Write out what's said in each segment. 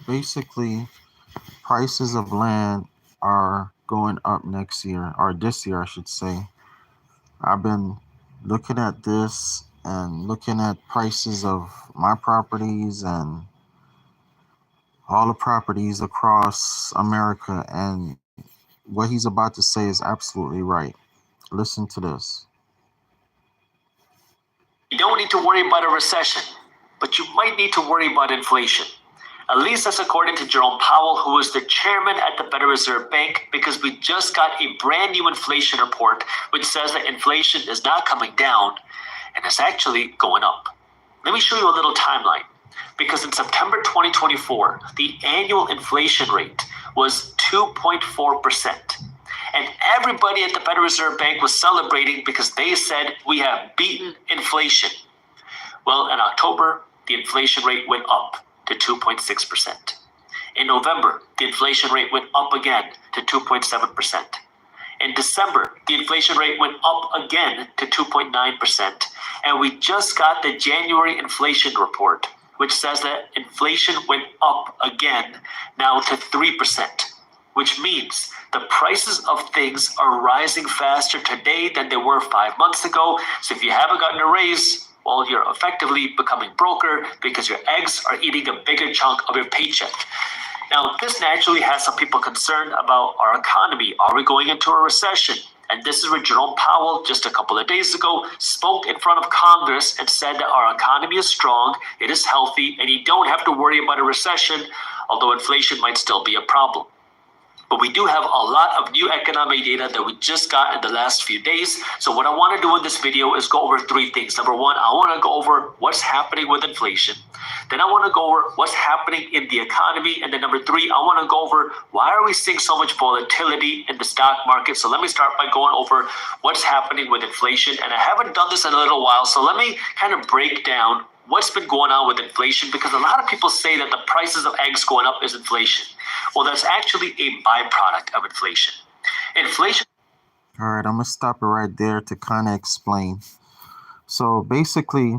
basically, prices of land are going up next year, or this year, I should say. I've been looking at this and looking at prices of my properties and all the properties across America, and what he's about to say is absolutely right. Listen to this. You don't need to worry about a recession, but you might need to worry about inflation. At least that's according to Jerome Powell, who is the chairman at the Federal Reserve Bank, because we just got a brand new inflation report which says that inflation is not coming down and it's actually going up. Let me show you a little timeline. Because in September 2024, the annual inflation rate was 2.4%. And everybody at the Federal Reserve Bank was celebrating because they said we have beaten inflation. Well, in October, the inflation rate went up to 2.6%. In November, the inflation rate went up again to 2.7%. In December, the inflation rate went up again to 2.9%. And we just got the January inflation report, which says that inflation went up again now to 3%, which means the prices of things are rising faster today than they were 5 months ago. So if you haven't gotten a raise, well, you're effectively becoming broker because your eggs are eating a bigger chunk of your paycheck. Now, this naturally has some people concerned about our economy. Are we going into a recession? And this is where Jerome Powell, just a couple of days ago, spoke in front of Congress and said that our economy is strong, it is healthy, and you don't have to worry about a recession, although inflation might still be a problem. But we do have a lot of new economic data that we just got in the last few days. So what I want to do in this video is go over three things. Number one, I want to go over what's happening with inflation. Then I want to go over what's happening in the economy. And then number three, I want to go over why are we seeing so much volatility in the stock market. So let me start by going over what's happening with inflation. And I haven't done this in a little while. So let me kind of break down what's been going on with inflation, because a lot of people say that the prices of eggs going up is inflation. Well, that's actually a byproduct of inflation. Inflation. All right, I'm going to stop it right there to kind of explain. So basically,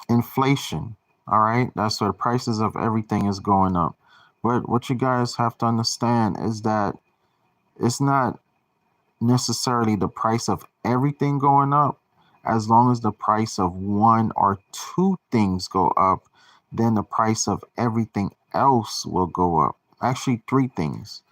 inflation, all right, that's where the prices of everything is going up. But what you guys have to understand is that it's not necessarily the price of everything going up. As long as the price of one or two things go up, then the price of everything else will go up. Actually, three things.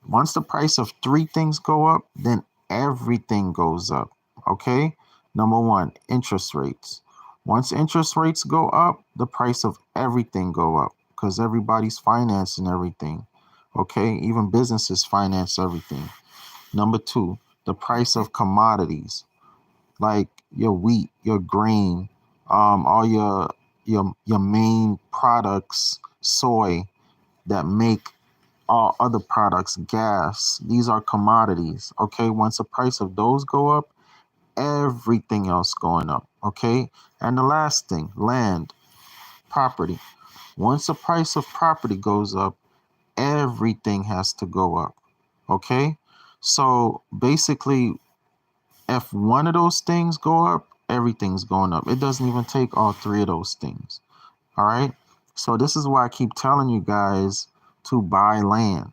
Once the price of three things go up, then everything goes up. Okay? Number one, interest rates. Once interest rates go up, the price of everything go up because everybody's financing everything. Okay? Even businesses finance everything. Number two, the price of commodities like your wheat, your grain, all your main products, soy that make all other products, gas. These are commodities. Okay, once the price of those go up, everything else going up. Okay, and the last thing, land, property. Once the price of property goes up, everything has to go up. Okay, so basically, if one of those things go up, everything's going up. It doesn't even take all three of those things. All right. So this is why I keep telling you guys to buy land.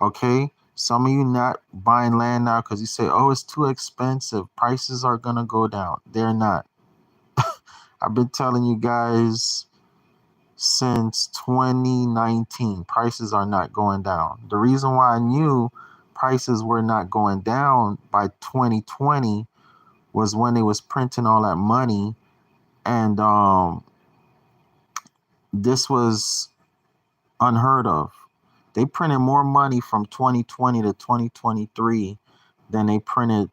Okay. Some of you not buying land now because you say, oh, it's too expensive. Prices are going to go down. They're not. I've been telling you guys since 2019, prices are not going down. The reason why I knew prices were not going down by 2020 was when they was printing all that money, and this was unheard of. They printed more money from 2020 to 2023 than they printed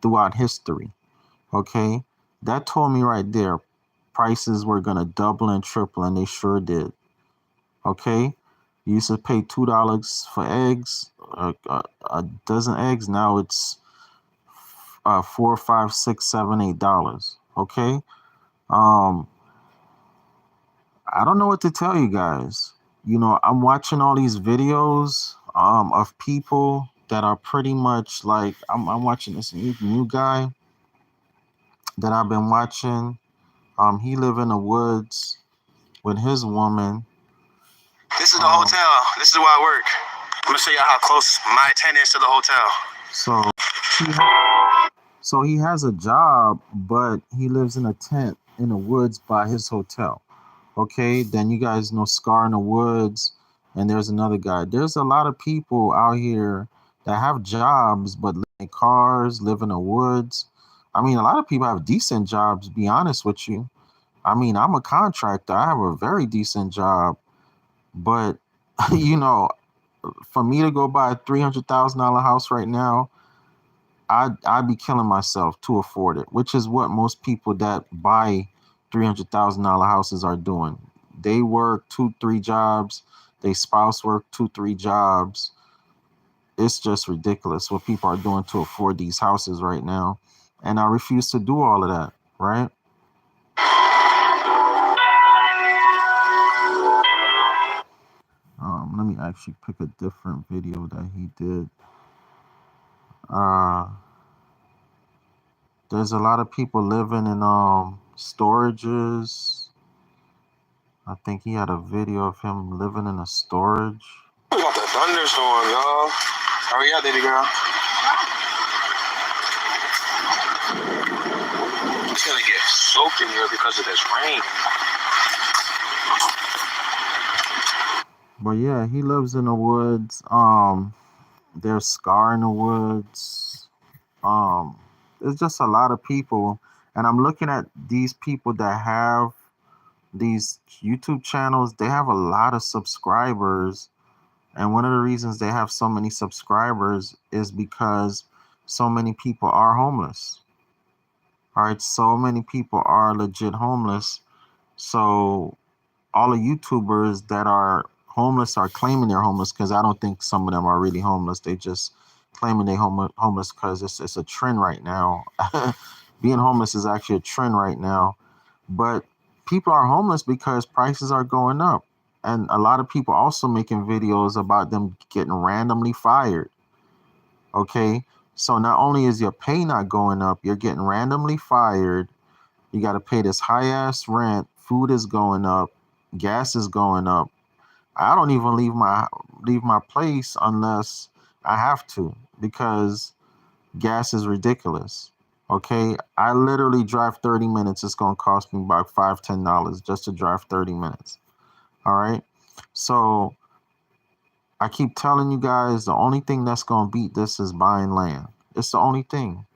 throughout history. Okay, that told me right there prices were gonna double and triple, and they sure did. Okay, you used to pay $2 for eggs, a dozen eggs. Now it's $4, $5, $6, $7, $8. Okay. Um, I don't know what to tell you guys. You know, I'm watching all these videos of people that are pretty much like I'm watching this new guy that I've been watching. He live in the woods with his woman, This is the hotel. This is where I work. I'm gonna show y'all how close my tent is to the hotel. So he has a job, but he lives in a tent in the woods by his hotel. Okay, then you guys know Scar in the Woods, and there's another guy. There's a lot of people out here that have jobs but live in cars, live in the woods. I mean, a lot of people have decent jobs, to be honest with you. I mean, I'm a contractor. I have a very decent job, but you know, for me to go buy a $300,000 house right now, I'd be killing myself to afford it, which is what most people that buy $300,000 houses are doing. They work 2-3 jobs. They spouse work 2-3 jobs. It's just ridiculous what people are doing to afford these houses right now. And I refuse to do all of that, right? Let me actually pick a different video that he did. There's a lot of people living in storages. I think he had a video of him living in a storage. We got the thunderstorm, y'all. Hurry up, baby girl. It's gonna get soaked in here because of this rain. But yeah, he lives in the woods. There's Scar in the Woods. There's just a lot of people, and I'm looking at these people that have these YouTube channels. They have a lot of subscribers, and one of the reasons they have so many subscribers is because so many people are homeless. All right, so many people are legit homeless. So all the YouTubers that are homeless are claiming they're homeless, because I don't think some of them are really homeless. They just claiming they're homeless because it's a trend right now. Being homeless is actually a trend right now. But people are homeless because prices are going up. And a lot of people also making videos about them getting randomly fired. Okay, so not only is your pay not going up, you're getting randomly fired. You got to pay this high ass rent. Food is going up. Gas is going up. I don't even leave my place unless I have to, because gas is ridiculous. Okay, I literally drive 30 minutes. It's gonna cost me about $5-10 just to drive 30 minutes. All right, so I keep telling you guys, the only thing that's gonna beat this is buying land. It's the only thing.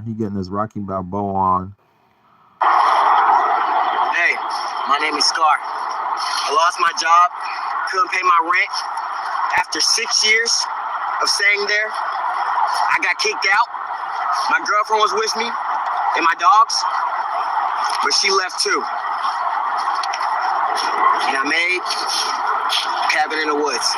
He getting his Rocky Balboa on. Hey, my name is Scar. I lost my job, couldn't pay my rent. After 6 years of staying there, I got kicked out. My girlfriend was with me and my dogs, but she left too. And I made a cabin in the woods.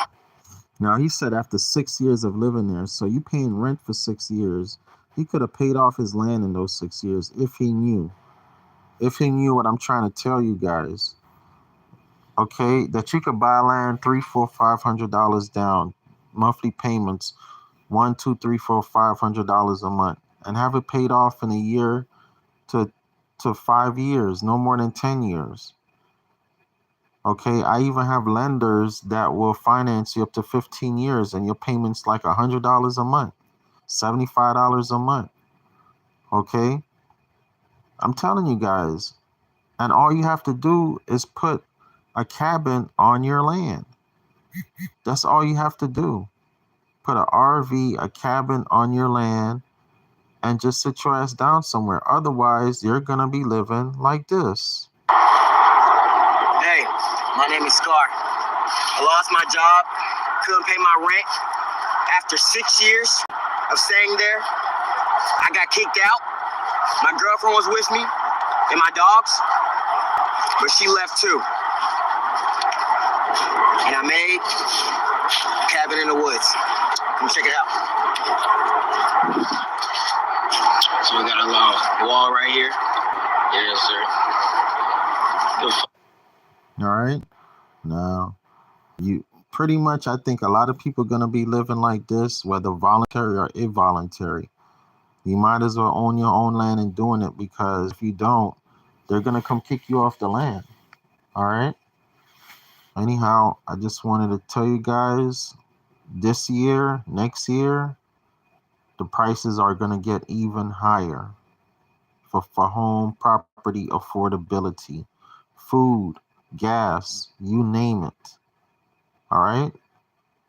Now, he said after 6 years of living there, so you paying rent for 6 years. He could have paid off his land in those 6 years if he knew. If he knew what I'm trying to tell you guys. Okay, that you could buy land $300, $400, $500 down, monthly payments, $100, $200, $300, $400, $500 a month, and have it paid off in a year to 5 years, no more than 10 years. Okay, I even have lenders that will finance you up to 15 years, and your payments like $100 a month, $75 a month. Okay, I'm telling you guys, and all you have to do is put a cabin on your land. That's all you have to do. Put an RV, a cabin on your land, and just sit your ass down somewhere. Otherwise, you're gonna be living like this. Hey, my name is Scar. I lost my job, couldn't pay my rent. After 6 years of staying there, I got kicked out. My girlfriend was with me and my dogs, but she left too. And I made a cabin in the woods. Come check it out. So we got a little wall right here. Yes, sir. All right. Now, you pretty much, I think a lot of people are going to be living like this, whether voluntary or involuntary. You might as well own your own land and doing it, because if you don't, they're going to come kick you off the land. All right. Anyhow, I just wanted to tell you guys, this year, next year, the prices are going to get even higher for home property affordability, food, gas, you name it. All right.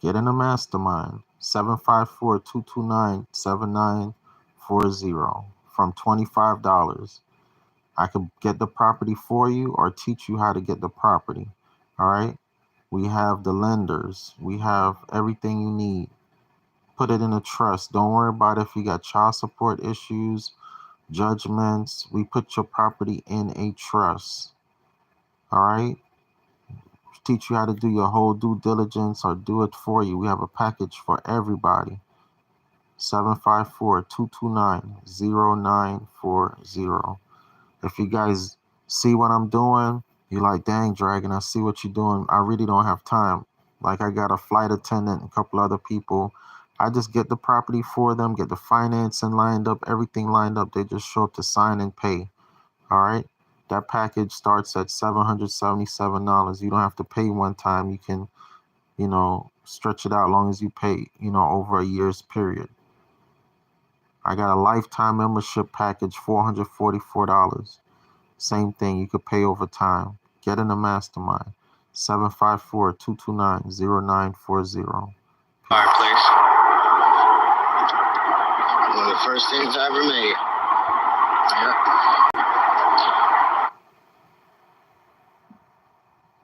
Get in a mastermind. 754-229-7940 from $25. I could get the property for you or teach you how to get the property. All right. We have the lenders. We have everything you need. Put it in a trust. Don't worry about if you got child support issues, judgments. We put your property in a trust. All right. Teach you how to do your whole due diligence or do it for you. We have a package for everybody. 754-229-0940. If you guys see what I'm doing, you're like, dang, Dragon, I see what you're doing. I really don't have time. Like, I got a flight attendant and a couple other people. I just get the property for them, get the financing lined up, everything lined up. They just show up to sign and pay. All right. That package starts at $777. You don't have to pay one time. You can, stretch it out as long as you pay, over a year's period. I got a lifetime membership package, $444. Same thing. You could pay over time. Get in the mastermind. 754-229-0940. Fireplace. One of the first things I ever made. Yep.